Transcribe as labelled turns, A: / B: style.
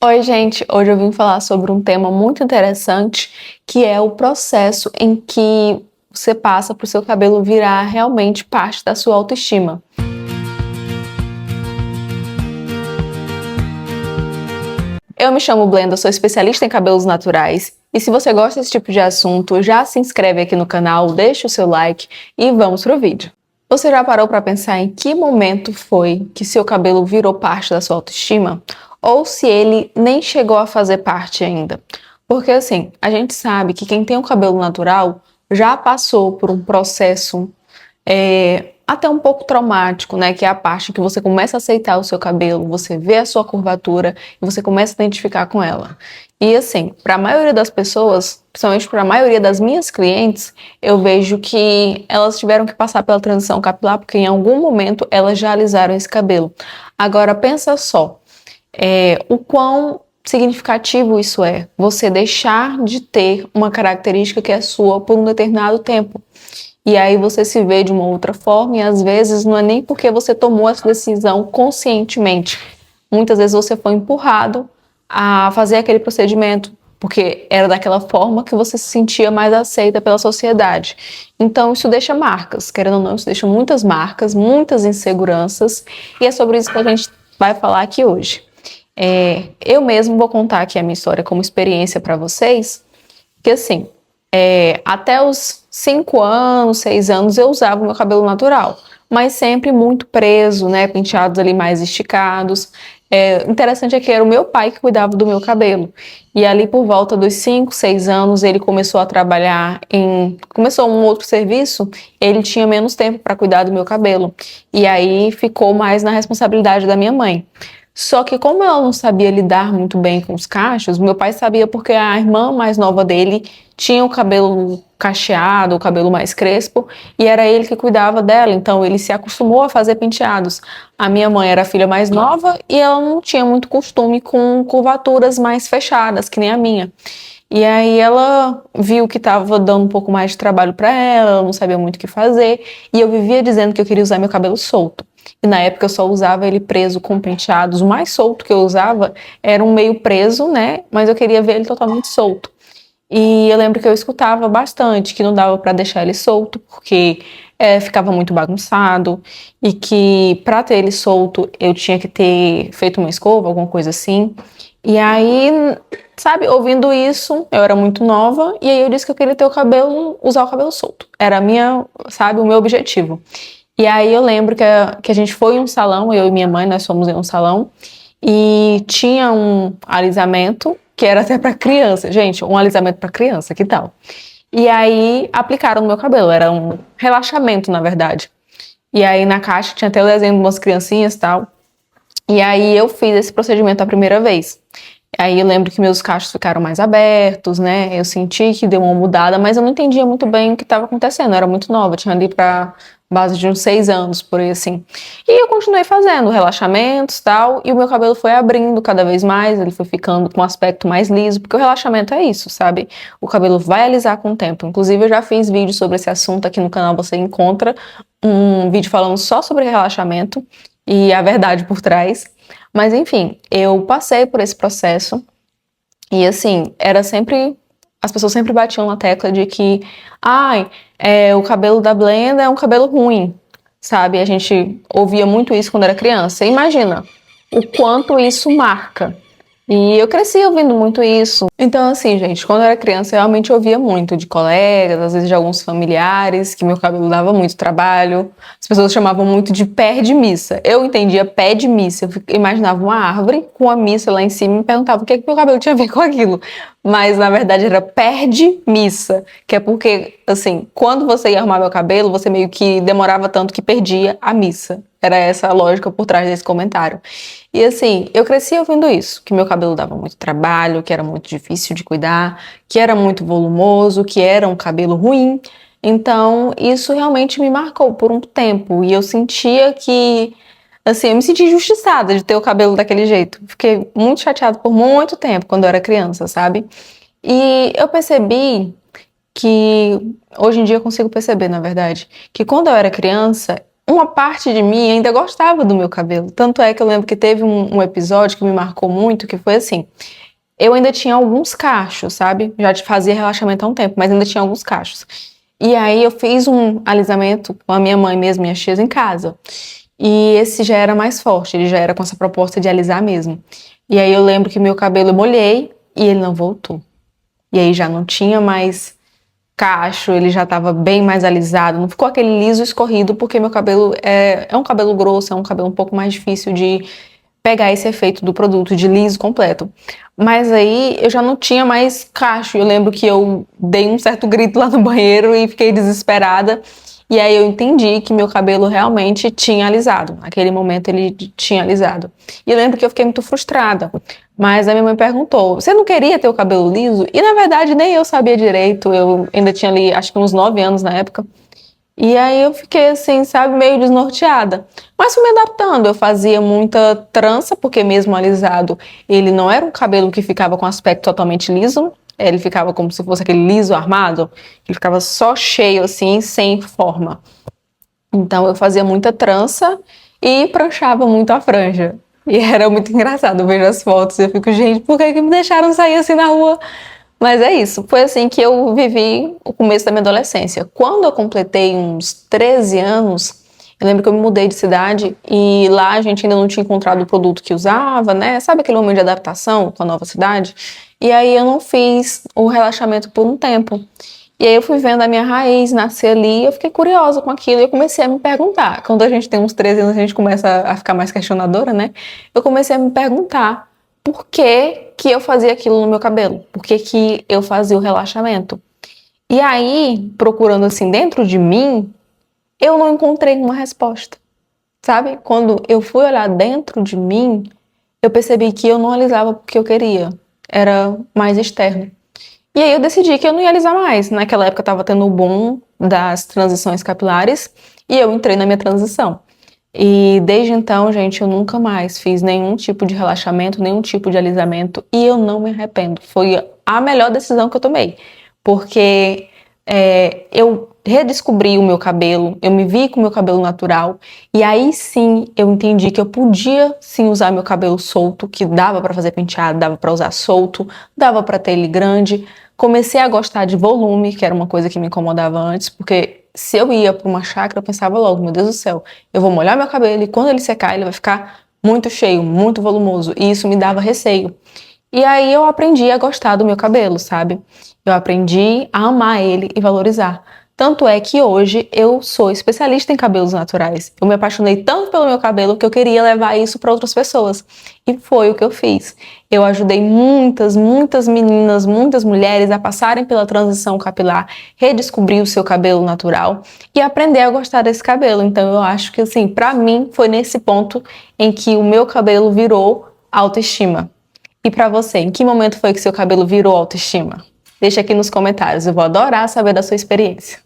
A: Oi, gente! Hoje eu vim falar sobre um tema muito interessante, que é o processo em que você passa para o seu cabelo virar realmente parte da sua autoestima. Eu me chamo Blenda, sou especialista em cabelos naturais, e se você gosta desse tipo de assunto, já se inscreve aqui no canal, deixa o seu like e vamos pro vídeo. Você já parou para pensar em que momento foi que seu cabelo virou parte da sua autoestima? Ou se ele nem chegou a fazer parte ainda? Porque assim, a gente sabe que quem tem um cabelo natural já passou por um processo até um pouco traumático, né? Que é a parte que você começa a aceitar o seu cabelo, você vê a sua curvatura e você começa a identificar com ela. E assim, para a maioria das pessoas, principalmente para a maioria das minhas clientes, eu vejo que elas tiveram que passar pela transição capilar porque em algum momento elas já alisaram esse cabelo. Agora pensa só, o quão significativo isso é, você deixar de ter uma característica que é sua por um determinado tempo. E aí você se vê de uma outra forma e às vezes não é nem porque você tomou essa decisão conscientemente. Muitas vezes você foi empurrado a fazer aquele procedimento, porque era daquela forma que você se sentia mais aceita pela sociedade. Então isso deixa marcas, querendo ou não, isso deixa muitas marcas, muitas inseguranças, e é sobre isso que a gente vai falar aqui hoje. Eu mesmo vou contar aqui a minha história como experiência para vocês, que assim, até os 5 anos, 6 anos eu usava o meu cabelo natural, mas sempre muito preso, né, penteados ali mais esticados. Interessante é que era o meu pai que cuidava do meu cabelo, e ali por volta dos 5, 6 anos ele começou a trabalhar começou um outro serviço, ele tinha menos tempo para cuidar do meu cabelo, e aí ficou mais na responsabilidade da minha mãe. Só que como ela não sabia lidar muito bem com os cachos, meu pai sabia porque a irmã mais nova dele tinha o cabelo cacheado, o cabelo mais crespo, e era ele que cuidava dela, então ele se acostumou a fazer penteados. A minha mãe era a filha mais nova e ela não tinha muito costume com curvaturas mais fechadas, que nem a minha. E aí ela viu que estava dando um pouco mais de trabalho para ela não sabia muito o que fazer, e eu vivia dizendo que eu queria usar meu cabelo solto. E na época eu só usava ele preso com penteados. O mais solto que eu usava era um meio preso, né? Mas eu queria ver ele totalmente solto. E eu lembro que eu escutava bastante que não dava para deixar ele solto porque ficava muito bagunçado e que para ter ele solto eu tinha que ter feito uma escova, alguma coisa assim. E aí, sabe, ouvindo isso, eu era muito nova e aí eu disse que eu queria ter usar o cabelo solto. Era sabe, o meu objetivo. E aí eu lembro que a gente foi em um salão, eu e minha mãe, nós fomos em um salão, e tinha um alisamento, que era até para criança. Gente, um alisamento para criança, que tal? E aí aplicaram no meu cabelo, era um relaxamento, na verdade. E aí na caixa tinha até o desenho de umas criancinhas e tal. E aí eu fiz esse procedimento a primeira vez. Aí eu lembro que meus cachos ficaram mais abertos, né? Eu senti que deu uma mudada, mas eu não entendia muito bem o que estava acontecendo. Eu era muito nova, tinha ali pra base de uns 6 anos, por aí assim. E eu continuei fazendo relaxamentos e tal, e o meu cabelo foi abrindo cada vez mais, ele foi ficando com um aspecto mais liso, porque o relaxamento é isso, sabe? O cabelo vai alisar com o tempo. Inclusive eu já fiz vídeo sobre esse assunto aqui no canal, você encontra um vídeo falando só sobre relaxamento e a verdade por trás. Mas enfim, eu passei por esse processo e assim, as pessoas sempre batiam na tecla de que, o cabelo da Blenda é um cabelo ruim, sabe? A gente ouvia muito isso quando era criança. Imagina o quanto isso marca. E eu cresci ouvindo muito isso. Então, assim, gente, quando eu era criança, eu realmente ouvia muito de colegas, às vezes de alguns familiares, que meu cabelo dava muito trabalho. As pessoas chamavam muito de pé de missa. Eu entendia pé de missa. Eu imaginava uma árvore com a missa lá em cima e me perguntava o que meu cabelo tinha a ver com aquilo. Mas, na verdade, era pé de missa. Que é porque, assim, quando você ia arrumar meu cabelo, você meio que demorava tanto que perdia a missa. Era essa a lógica por trás desse comentário. E assim, eu cresci ouvindo isso, que meu cabelo dava muito trabalho, que era muito difícil de cuidar, que era muito volumoso, que era um cabelo ruim. Então, isso realmente me marcou por um tempo. E eu sentia que, assim, eu me senti injustiçada de ter o cabelo daquele jeito. Fiquei muito chateada por muito tempo, quando eu era criança, sabe? E eu percebi que, hoje em dia eu consigo perceber, na verdade, que quando eu era criança, uma parte de mim ainda gostava do meu cabelo. Tanto é que eu lembro que teve um episódio que me marcou muito, que foi assim, eu ainda tinha alguns cachos, sabe? Já te fazia relaxamento há um tempo, mas ainda tinha alguns cachos. E aí eu fiz um alisamento com a minha mãe mesmo, minhas tias em casa. E esse já era mais forte, ele já era com essa proposta de alisar mesmo. E aí eu lembro que meu cabelo eu molhei e ele não voltou. E aí já não tinha mais cacho, ele já estava bem mais alisado, não ficou aquele liso escorrido, porque meu cabelo é um cabelo grosso, é um cabelo um pouco mais difícil de pegar esse efeito do produto de liso completo. Mas aí eu já não tinha mais cacho. Eu lembro que eu dei um certo grito lá no banheiro e fiquei desesperada. E aí eu entendi que meu cabelo realmente tinha alisado. Naquele momento ele tinha alisado. E eu lembro que eu fiquei muito frustrada. Mas a minha mãe perguntou: você não queria ter o cabelo liso? E na verdade nem eu sabia direito. Eu ainda tinha ali, acho que uns 9 anos na época. E aí eu fiquei assim, sabe, meio desnorteada. Mas fui me adaptando. Eu fazia muita trança, porque mesmo alisado, ele não era um cabelo que ficava com aspecto totalmente liso. Ele ficava como se fosse aquele liso armado. Ele ficava só cheio assim, sem forma. Então eu fazia muita trança e pranchava muito a franja. E era muito engraçado. Eu vejo as fotos e eu fico, gente, por que me deixaram sair assim na rua? Mas é isso, foi assim que eu vivi o começo da minha adolescência. Quando eu completei uns 13 anos, eu lembro que eu me mudei de cidade e lá a gente ainda não tinha encontrado o produto que usava, né? Sabe aquele momento de adaptação com a nova cidade? E aí eu não fiz o relaxamento por um tempo. E aí eu fui vendo a minha raiz nascer ali, eu fiquei curiosa com aquilo e eu comecei a me perguntar. Quando a gente tem uns 13 anos, a gente começa a ficar mais questionadora, né? Eu comecei a me perguntar por que que eu fazia aquilo no meu cabelo? Por que que eu fazia o relaxamento? E aí, procurando assim dentro de mim, eu não encontrei uma resposta, sabe? Quando eu fui olhar dentro de mim, eu percebi que eu não alisava porque eu queria, era mais externo. E aí eu decidi que eu não ia alisar mais. Naquela época estava tendo o boom das transições capilares e eu entrei na minha transição. E desde então, gente, eu nunca mais fiz nenhum tipo de relaxamento, nenhum tipo de alisamento e eu não me arrependo. Foi a melhor decisão que eu tomei, porque eu redescobri o meu cabelo, eu me vi com o meu cabelo natural e aí sim eu entendi que eu podia sim usar meu cabelo solto, que dava para fazer penteado, dava para usar solto, dava para ter ele grande. Comecei a gostar de volume, que era uma coisa que me incomodava antes, porque se eu ia para uma chácara, eu pensava logo, meu Deus do céu, eu vou molhar meu cabelo e quando ele secar, ele vai ficar muito cheio, muito volumoso, e isso me dava receio. E aí eu aprendi a gostar do meu cabelo, sabe? Eu aprendi a amar ele e valorizar. Tanto é que hoje eu sou especialista em cabelos naturais. Eu me apaixonei tanto pelo meu cabelo que eu queria levar isso para outras pessoas. E foi o que eu fiz. Eu ajudei muitas, muitas meninas, muitas mulheres a passarem pela transição capilar, redescobrir o seu cabelo natural e aprender a gostar desse cabelo. Então eu acho que assim, para mim foi nesse ponto em que o meu cabelo virou autoestima. E para você, em que momento foi que seu cabelo virou autoestima? Deixa aqui nos comentários, eu vou adorar saber da sua experiência.